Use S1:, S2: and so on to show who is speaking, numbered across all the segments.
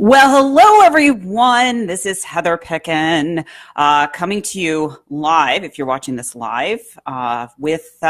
S1: Well, hello, everyone. This is Heather Picken coming to you live, if you're watching this live, with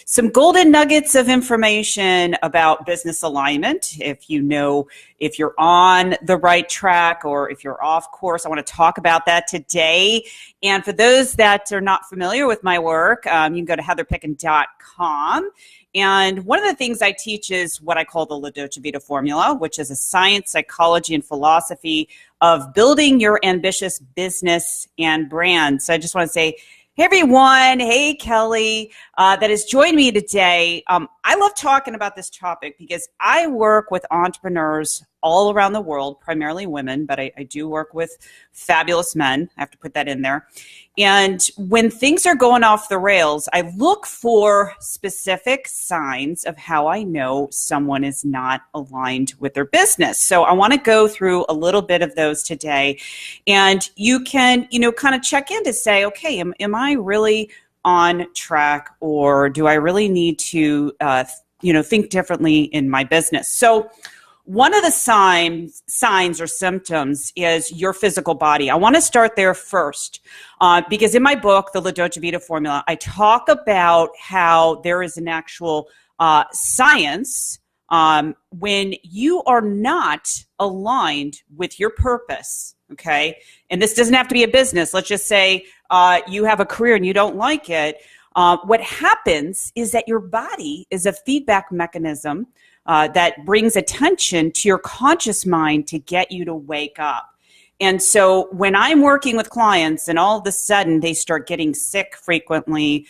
S1: some golden nuggets of information about business alignment. If you're on the right track or if you're off course, I want to talk about that today. And for those that are not familiar with my work, you can go to heatherpicken.com. And one of the things I teach is what I call the Dolce Vita formula, which is a science, psychology, and philosophy of building your ambitious business and brand. So I just want to say, hey, everyone. Hey, Kelly, that has joined me today. I love talking about this topic because I work with entrepreneurs all around the world, primarily women, but I do work with fabulous men. I have to put that in there. And when things are going off the rails, I look for specific signs of how I know someone is not aligned with their business. So I want to go through a little bit of those today. And you can, kind of check in to say, okay, am I really on track, or do I really need to, think differently in my business? So one of the signs or symptoms is your physical body. I want to start there first because in my book, The Dolce Vita Formula, I talk about how there is an actual science when you are not aligned with your purpose, okay? And this doesn't have to be a business. Let's just say you have a career and you don't like it. What happens is that your body is a feedback mechanism that brings attention to your conscious mind to get you to wake up. And so when I'm working with clients and all of a sudden they start getting sick frequently,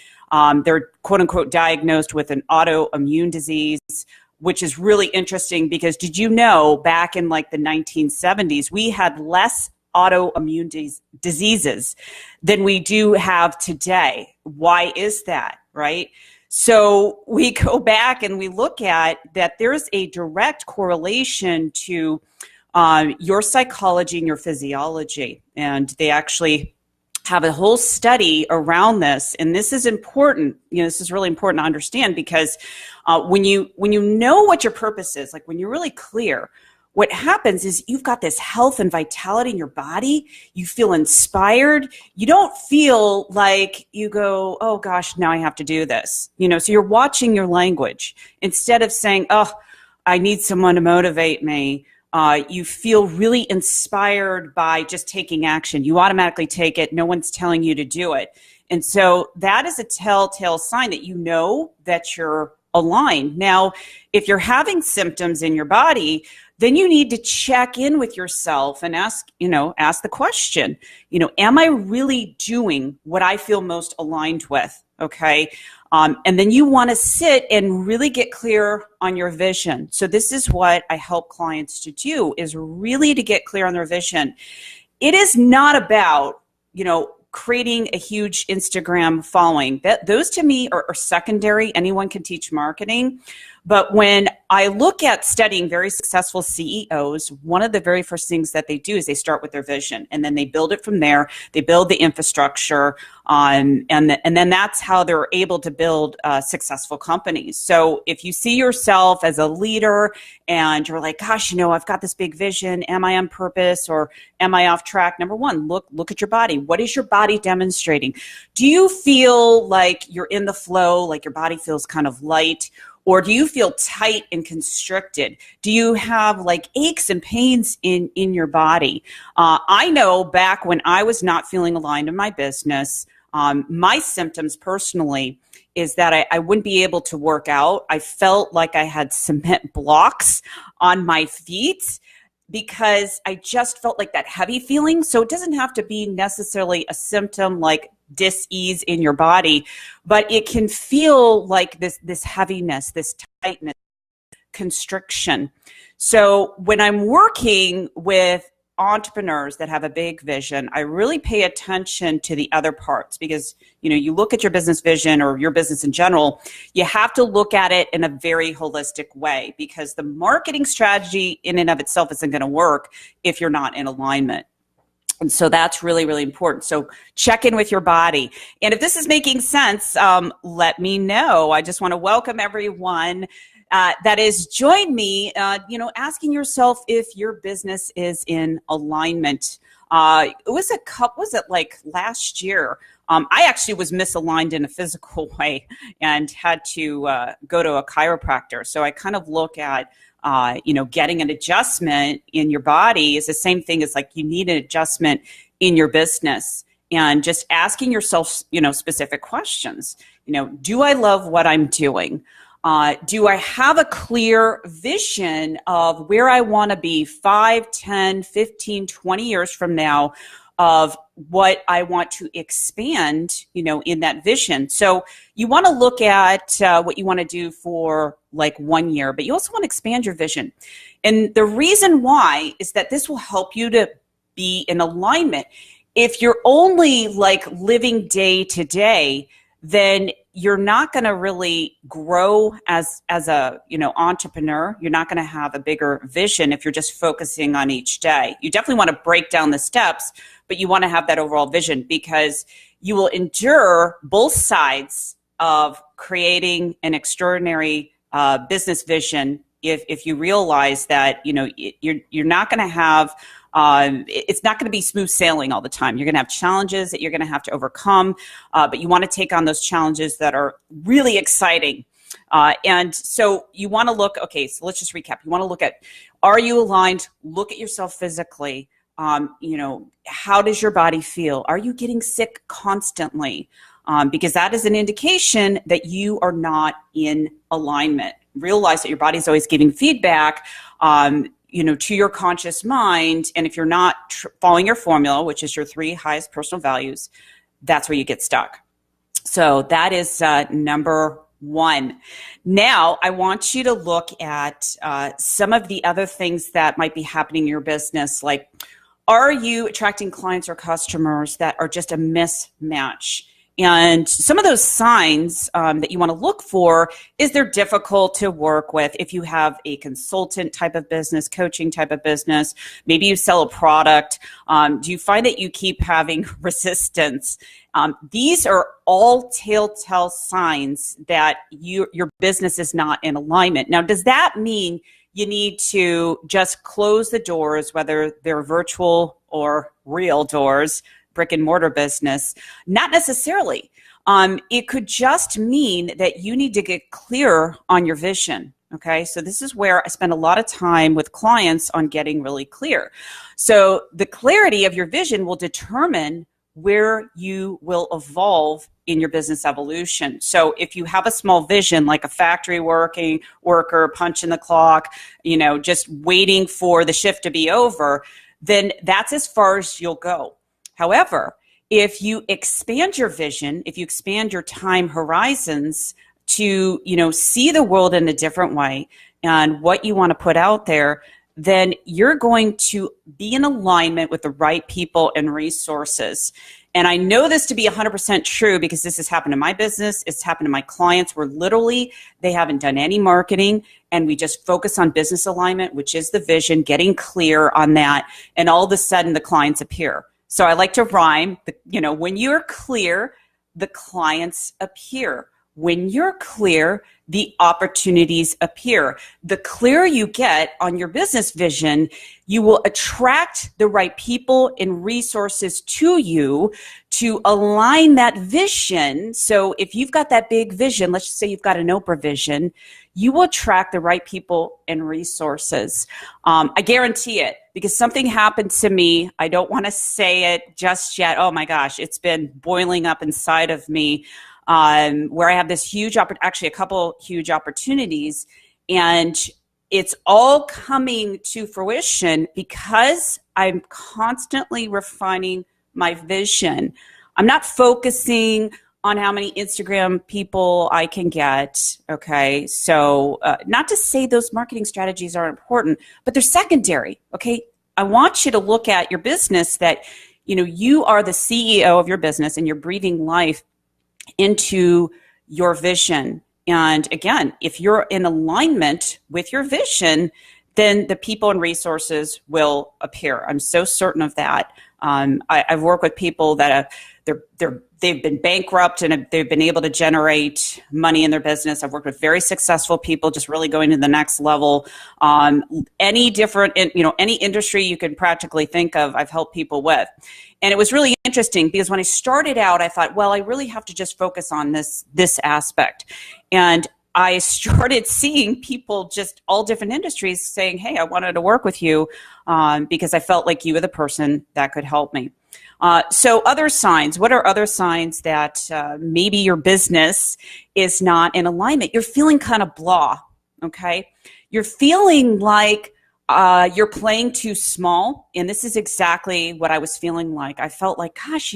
S1: they're quote unquote diagnosed with an autoimmune disease, which is really interesting because did you know back in like the 1970s, we had less autoimmune diseases than we do have today. Why is that, right? So we go back and we look at that there's a direct correlation to your psychology and your physiology. And they actually have a whole study around this. And this is important. This is really important to understand because when you know what your purpose is, like when you're really clear, what happens is you've got this health and vitality in your body. You feel inspired. You don't feel like you go, oh gosh, now I have to do this. So you're watching your language. Instead of saying, oh, I need someone to motivate me, you feel really inspired by just taking action. You automatically take it. No one's telling you to do it. And so that is a telltale sign that you know that you're aligned. Now, if you're having symptoms in your body, then you need to check in with yourself and ask the question, am I really doing what I feel most aligned with? Okay. And then you want to sit and really get clear on your vision. So this is what I help clients to do, is really to get clear on their vision. It is not about, creating a huge Instagram following. Those to me are secondary. Anyone can teach marketing. But when I look at studying very successful CEOs, one of the very first things that they do is they start with their vision, and then they build it from there. They build the infrastructure, and then that's how they're able to build successful companies. So if you see yourself as a leader and you're like, gosh, I've got this big vision. Am I on purpose or am I off track? Number one, look at your body. What is your body demonstrating? Do you feel like you're in the flow, like your body feels kind of light? Or do you feel tight and constricted? Do you have like aches and pains in your body? I know back when I was not feeling aligned in my business, my symptoms personally is that I wouldn't be able to work out. I felt like I had cement blocks on my feet because I just felt like that heavy feeling. So it doesn't have to be necessarily a symptom like dis-ease in your body, but it can feel like this heaviness, this tightness, constriction. So when I'm working with entrepreneurs that have a big vision, I really pay attention to the other parts because, you look at your business vision or your business in general, you have to look at it in a very holistic way because the marketing strategy in and of itself isn't going to work if you're not in alignment. And so that's really, really important. So check in with your body. And if this is making sense, let me know. I just want to welcome everyone that is, join me, asking yourself if your business is in alignment. Was it like last year? I actually was misaligned in a physical way and had to go to a chiropractor. So I kind of look at, getting an adjustment in your body is the same thing as like you need an adjustment in your business, and just asking yourself, specific questions. Do I love what I'm doing? Do I have a clear vision of where I want to be 5, 10, 15, 20 years from now, of what I want to expand, in that vision? So you want to look at what you want to do for like 1 year, but you also want to expand your vision. And the reason why is that this will help you to be in alignment. If you're only like living day to day, then you're not going to really grow as a entrepreneur. You're not going to have a bigger vision if you're just focusing on each day. You definitely want to break down the steps, but you want to have that overall vision, because you will endure both sides of creating an extraordinary business vision if you realize that you're not going to have. It's not going to be smooth sailing all the time. You're going to have challenges that you're going to have to overcome, but you want to take on those challenges that are really exciting. And so you want to look, okay, so let's just recap. You want to look at, are you aligned? Look at yourself physically. How does your body feel? Are you getting sick constantly? Because that is an indication that you are not in alignment. Realize that your body is always giving feedback, to your conscious mind. And if you're not following your formula, which is your 3 highest personal values, that's where you get stuck. So that is number 1. Now, I want you to look at some of the other things that might be happening in your business. Like, are you attracting clients or customers that are just a mismatch? And some of those signs that you want to look for is they're difficult to work with. If you have a consultant type of business, coaching type of business, maybe you sell a product, do you find that you keep having resistance? These are all telltale signs that your business is not in alignment. Now, does that mean you need to just close the doors, whether they're virtual or real doors, brick and mortar business? Not necessarily. It could just mean that you need to get clear on your vision. Okay, so this is where I spend a lot of time with clients on getting really clear. So the clarity of your vision will determine where you will evolve in your business evolution. So if you have a small vision, like a factory worker punching the clock, just waiting for the shift to be over, then that's as far as you'll go. However, if you expand your vision, if you expand your time horizons to, see the world in a different way and what you want to put out there, then you're going to be in alignment with the right people and resources. And I know this to be 100% true because this has happened in my business. It's happened to my clients where literally they haven't done any marketing, and we just focus on business alignment, which is the vision, getting clear on that. And all of a sudden the clients appear. So I like to rhyme, when you're clear, the clients appear. When you're clear, the opportunities appear. The clearer you get on your business vision, you will attract the right people and resources to you to align that vision. So if you've got that big vision, let's just say you've got an Oprah vision, you will attract the right people and resources. I guarantee it, because something happened to me. I don't want to say it just yet. Oh my gosh, it's been boiling up inside of me. Where I have this actually a couple huge opportunities, and it's all coming to fruition because I'm constantly refining my vision. I'm not focusing on how many Instagram people I can get, okay? So not to say those marketing strategies aren't important, but they're secondary, okay? I want you to look at your business that, you are the CEO of your business and you're breathing life into your vision. And again, if you're in alignment with your vision, then the people and resources will appear. I'm so certain of that. I've worked with people that they've been bankrupt and they've been able to generate money in their business. I've worked with very successful people just really going to the next level. Any industry you can practically think of, I've helped people with. And it was really interesting because when I started out, I thought, well, I really have to just focus on this aspect. And I started seeing people just all different industries saying, hey, I wanted to work with you because I felt like you were the person that could help me. So other signs, what are other signs that maybe your business is not in alignment? You're feeling kind of blah, okay? You're feeling like you're playing too small, and this is exactly what I was feeling like. I felt like, gosh,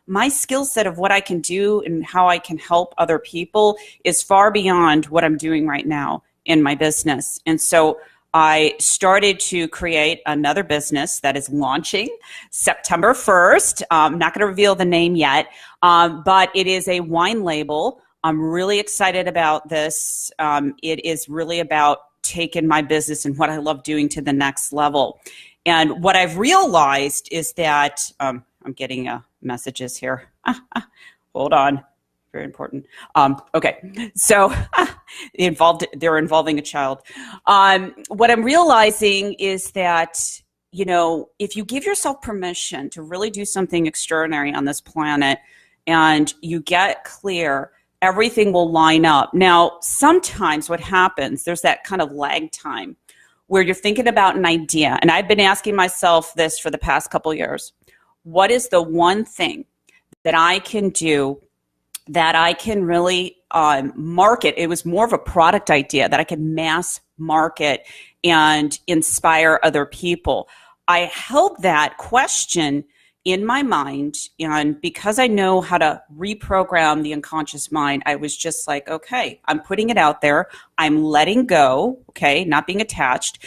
S1: my skill set of what I can do and how I can help other people is far beyond what I'm doing right now in my business. And so I started to create another business that is launching September 1st. I'm not going to reveal the name yet, but it is a wine label. I'm really excited about this. It is really about taking my business and what I love doing to the next level. And what I've realized is that I'm getting messages here. Hold on. Very important. Okay. So they're involving a child. What I'm realizing is that, if you give yourself permission to really do something extraordinary on this planet and you get clear, everything will line up. Now, sometimes what happens, there's that kind of lag time where you're thinking about an idea. And I've been asking myself this for the past couple of years. What is the one thing that I can do that I can really market? It was more of a product idea that I can mass market and inspire other people. I held that question in my mind, and because I know how to reprogram the unconscious mind, I was just like, okay, I'm putting it out there. I'm letting go, okay, not being attached.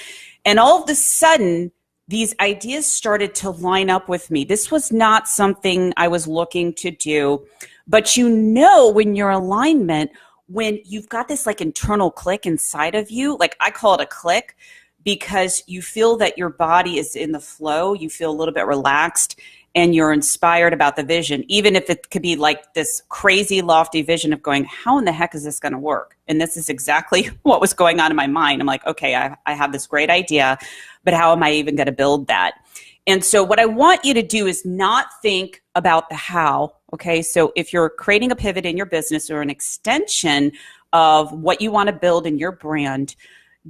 S1: And all of a sudden, these ideas started to line up with me. This was not something I was looking to do, but when you're alignment, when you've got this like internal click inside of you, like I call it a click, because you feel that your body is in the flow, you feel a little bit relaxed, and you're inspired about the vision, even if it could be like this crazy lofty vision of going, how in the heck is this going to work? And this is exactly what was going on in my mind. I'm like, okay, I have this great idea, but how am I even going to build that? And so what I want you to do is not think about the how, okay? So if you're creating a pivot in your business or an extension of what you want to build in your brand,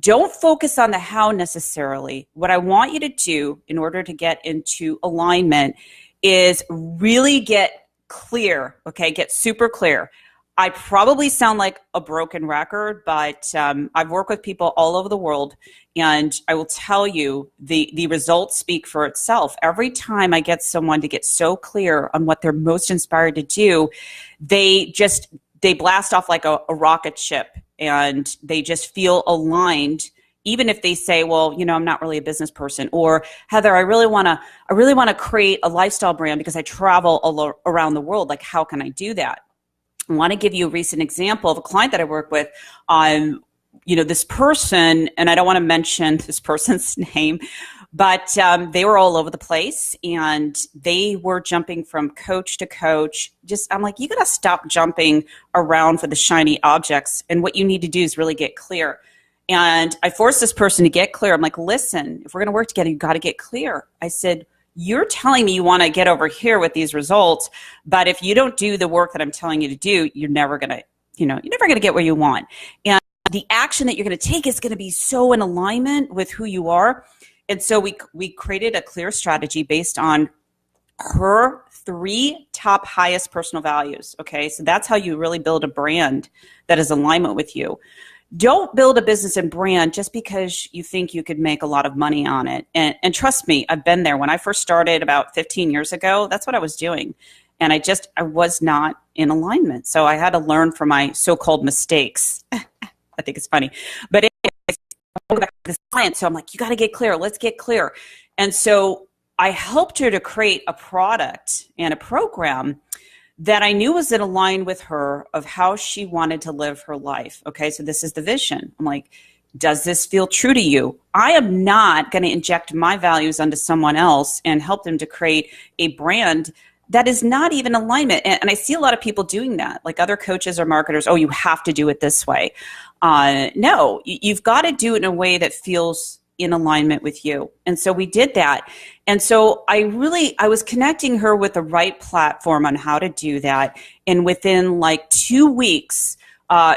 S1: don't focus on the how necessarily. What I want you to do in order to get into alignment is really get clear, okay? Get super clear. I probably sound like a broken record, but I've worked with people all over the world, and I will tell you the results speak for itself. Every time I get someone to get so clear on what they're most inspired to do, they blast off like a rocket ship, and they just feel aligned, even if they say, well, I'm not really a business person, or Heather, I really want to create a lifestyle brand because I travel around the world. Like, how can I do that? I want to give you a recent example of a client that I work with. This person, and I don't want to mention this person's name, but they were all over the place, and they were jumping from coach to coach. I'm like, you got to stop jumping around for the shiny objects. And what you need to do is really get clear. And I forced this person to get clear. I'm like, listen, if we're going to work together, you got to get clear. I said, you're telling me you want to get over here with these results, but if you don't do the work that I'm telling you to do, you're never going to get where you want. And the action that you're going to take is going to be so in alignment with who you are. And so we created a clear strategy based on her 3 top highest personal values. Okay, so that's how you really build a brand that is in alignment with you. Don't build a business and brand just because you think you could make a lot of money on it. And trust me, I've been there. When I first started about 15 years ago, that's what I was doing. And I was not in alignment. So I had to learn from my so-called mistakes. I think it's funny. But anyways, I go back to this client. So I'm like, you got to get clear. Let's get clear. And so I helped her to create a product and a program that I knew was in line with her of how she wanted to live her life. Okay, so this is the vision. I'm like, Does this feel true to you? I am not going to inject my values onto someone else and help them to create a brand that is not even alignment. And I see a lot of people doing that, like other coaches or marketers. Oh, you have to do it this way. No, you've got to do it in a way that feels in alignment with you. And so we did that. And so I was connecting her with the right platform on how to do that. And within like 2 weeks,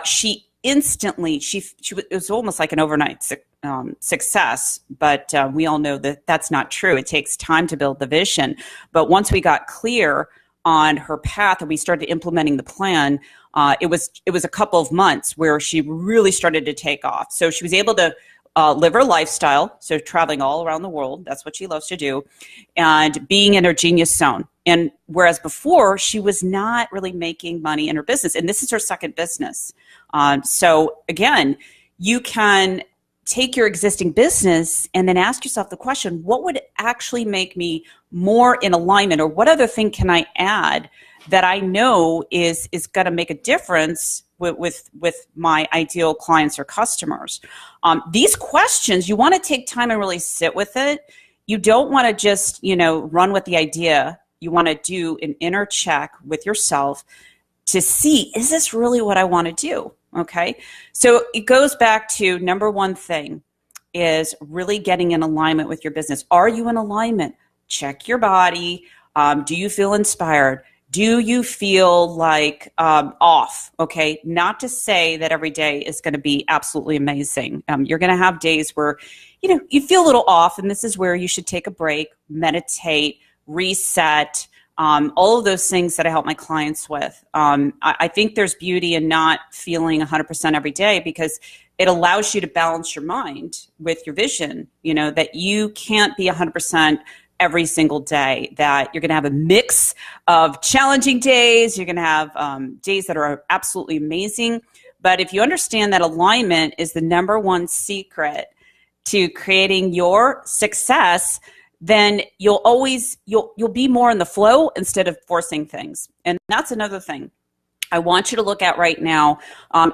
S1: she instantly, it was almost like an overnight success, but we all know that that's not true. It takes time to build the vision. But once we got clear on her path and we started implementing the plan, it was a couple of months where she really started to take off. So she was able to live her lifestyle, so traveling all around the world. That's what she loves to do, and being in her genius zone. And whereas before, she was not really making money in her business, and this is her second business. So again, you can take your existing business and then ask yourself the question, what would actually make me more in alignment, or what other thing can I add that I know is going to make a difference with my ideal clients or customers? These questions, you want to take time and really sit with it. You don't want to just, run with the idea. You want to do an inner check with yourself to see, is this really what I want to do? Okay. So it goes back to number one thing is really getting in alignment with your business. Are you in alignment? Check your body. Do you feel inspired? Do you feel like off? Okay. Not to say that every day is going to be absolutely amazing. You're going to have days where, you feel a little off, and this is where you should take a break, meditate, reset, all of those things that I help my clients with. I think there's beauty in not feeling 100% every day, because it allows you to balance your mind with your vision, that you can't be 100% every single day, that you're going to have a mix of challenging days. You're going to have days that are absolutely amazing. But if you understand that alignment is the number one secret to creating your success, then you'll be more in the flow instead of forcing things. And that's another thing I want you to look at right now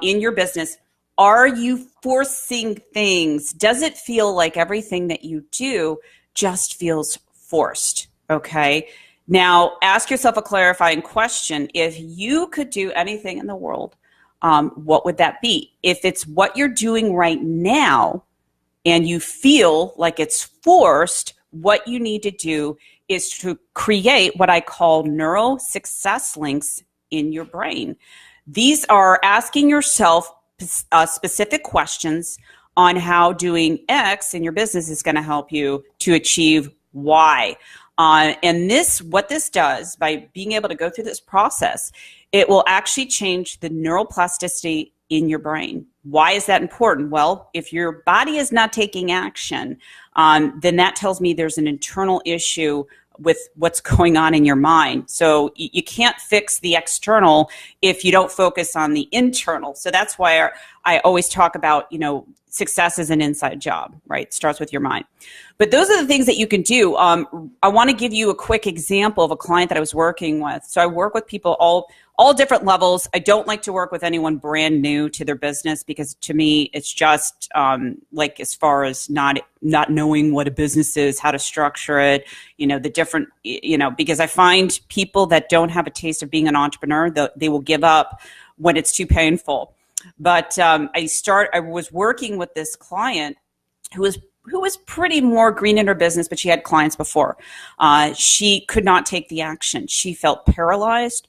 S1: in your business. Are you forcing things? Does it feel like everything that you do just feels forced? Okay. Now ask yourself a clarifying question. If you could do anything in the world, what would that be? If it's what you're doing right now and you feel like it's forced, what you need to do is to create what I call neuro success links in your brain. These are asking yourself specific questions on how doing X in your business is going to help you to achieve Y. And what this does, by being able to go through this process, it will actually change the neuroplasticity in your brain. Why is that important? Well, if your body is not taking action, then that tells me there's an internal issue with what's going on in your mind. So you can't fix the external if you don't focus on the internal. So that's why I always talk about, success is an inside job, right? It starts with your mind. But those are the things that you can do. I want to give you a quick example of a client that I was working with. So I work with people all different levels. I don't like to work with anyone brand new to their business, because to me, it's just like, as far as not knowing what a business is, how to structure it, the different, because I find people that don't have a taste of being an entrepreneur, they will give up when it's too painful. But I was working with this client who was pretty more green in her business, but she had clients before. She could not take the action. She felt paralyzed.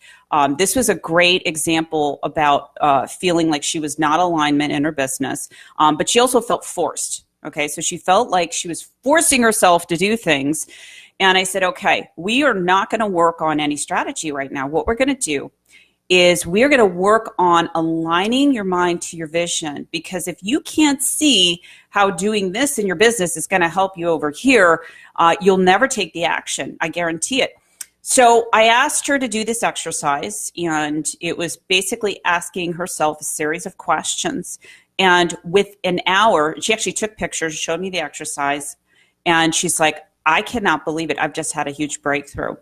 S1: This was a great example about feeling like she was not alignment in her business, but she also felt forced. Okay, so she felt like she was forcing herself to do things. And I said, okay, we are not going to work on any strategy right now. What we're going to do is we're going to work on aligning your mind to your vision, because if you can't see how doing this in your business is going to help you over here, you'll never take the action. I guarantee it. So I asked her to do this exercise, and it was basically asking herself a series of questions. And with an hour, she actually took pictures, showed me the exercise, and she's like, I cannot believe it. I've just had a huge breakthrough.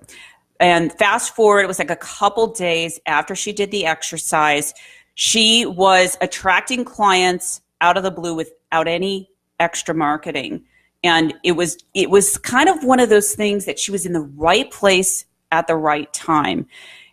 S1: And fast forward, it was like a couple days after she did the exercise, she was attracting clients out of the blue without any extra marketing. And it was kind of one of those things that she was in the right place at the right time.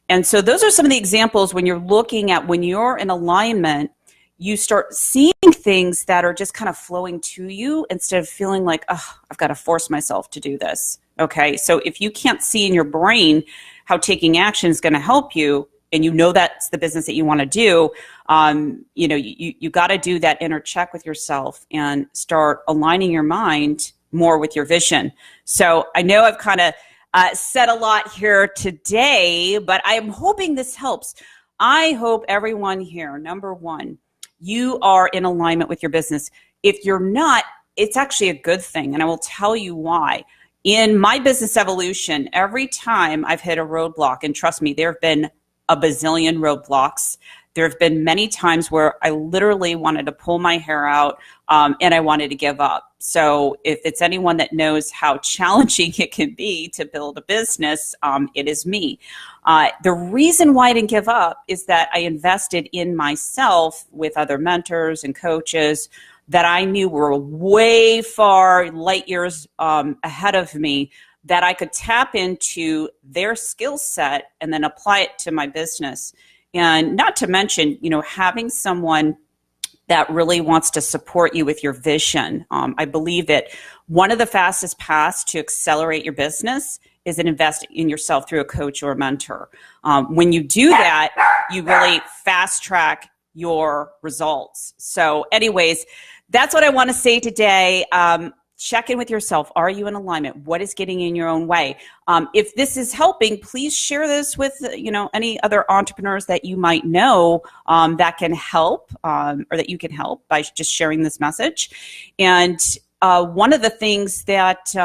S1: And so those are some of the examples when you're looking at when you're in alignment, you start seeing things that are just kind of flowing to you instead of feeling like, oh, I've got to force myself to do this. Okay. So if you can't see in your brain how taking action is going to help you, and you know that's the business that you want to do, you got to do that inner check with yourself and start aligning your mind more with your vision. So I know I've kind of said a lot here today, but I'm hoping this helps. I hope everyone here, number one, you are in alignment with your business. If you're not, it's actually a good thing, and I will tell you why. In my business evolution, every time I've hit a roadblock, and trust me, there have been a bazillion roadblocks. There have been many times where I literally wanted to pull my hair out and I wanted to give up. So if it's anyone that knows how challenging it can be to build a business, it is me. The reason why I didn't give up is that I invested in myself with other mentors and coaches that I knew were way far light years ahead of me, that I could tap into their skill set and then apply it to my business. And not to mention, having someone that really wants to support you with your vision. I believe that one of the fastest paths to accelerate your business is in investing in yourself through a coach or a mentor. When you do that, you really fast track your results. So anyways, that's what I want to say today. Check in with yourself. Are you in alignment? What is getting in your own way? If this is helping, please share this with any other entrepreneurs that you might know that can help or that you can help by just sharing this message. And one of the things that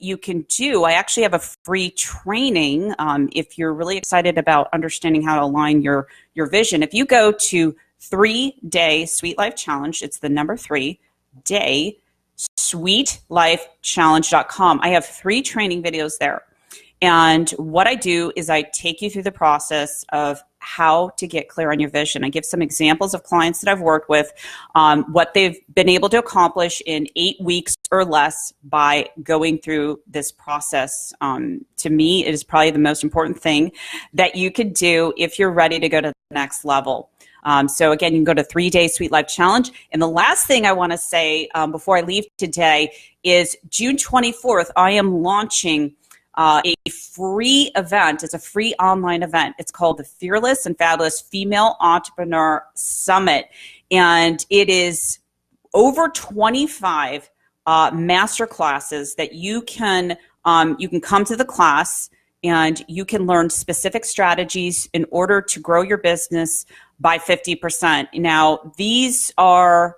S1: you can do, I actually have a free training if you're really excited about understanding how to align your vision. If you go to 3-Day Sweet Life Challenge, it's the number 3-Day sweetlifechallenge.com. I have 3 training videos there. And what I do is I take you through the process of how to get clear on your vision. I give some examples of clients that I've worked with, what they've been able to accomplish in 8 weeks or less by going through this process. To me, it is probably the most important thing that you could do if you're ready to go to the next level. So again, you can go to 3-Day Sweet Life Challenge. And the last thing I want to say before I leave today is June 24th, I am launching a free event. It's a free online event. It's called the Fearless and Fabulous Female Entrepreneur Summit. And it is over 25 master classes that you can come to the class and you can learn specific strategies in order to grow your business by 50%. Now, these are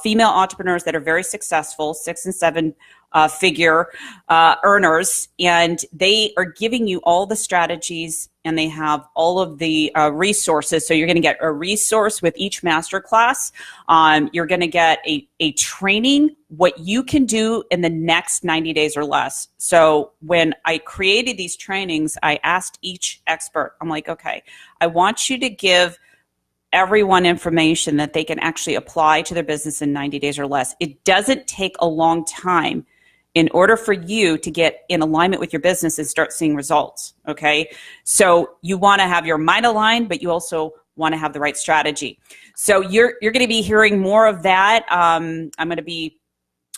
S1: female entrepreneurs that are very successful, 6- and 7-figure earners, and they are giving you all the strategies and they have all of the resources. So you're going to get a resource with each masterclass. You're going to get a training, what you can do in the next 90 days or less. So when I created these trainings, I asked each expert, I'm like, okay, I want you to give everyone information that they can actually apply to their business in 90 days or less. It doesn't take a long time in order for you to get in alignment with your business and start seeing results, okay? So you want to have your mind aligned, but you also want to have the right strategy. So you're going to be hearing more of that. I'm going to be,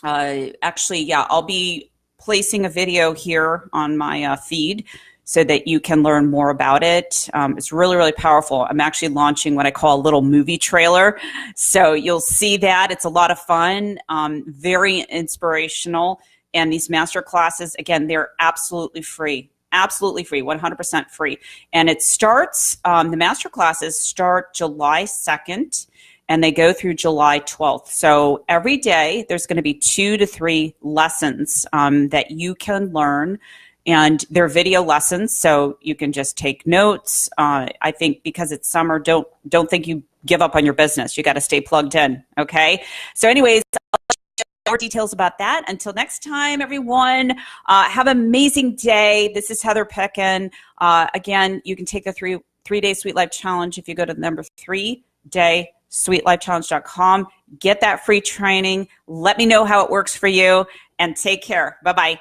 S1: I'll be placing a video here on my feed so that you can learn more about it. It's really, really powerful. I'm actually launching what I call a little movie trailer. So you'll see that. It's a lot of fun, very inspirational. And these master classes, again, they're absolutely free, 100% free. And it starts, the master classes start July 2nd and they go through July 12th. So every day there's going to be 2 to 3 lessons that you can learn. And they're video lessons, so you can just take notes. I think because it's summer, don't think you give up on your business. You got to stay plugged in, okay? So anyways, I'll share more details about that. Until next time, everyone, have an amazing day. This is Heather Picken. Again, you can take the 3-Day Sweet Life Challenge if you go to the number 3-Day sweetlifechallenge.com. Get that free training. Let me know how it works for you, and take care. Bye-bye.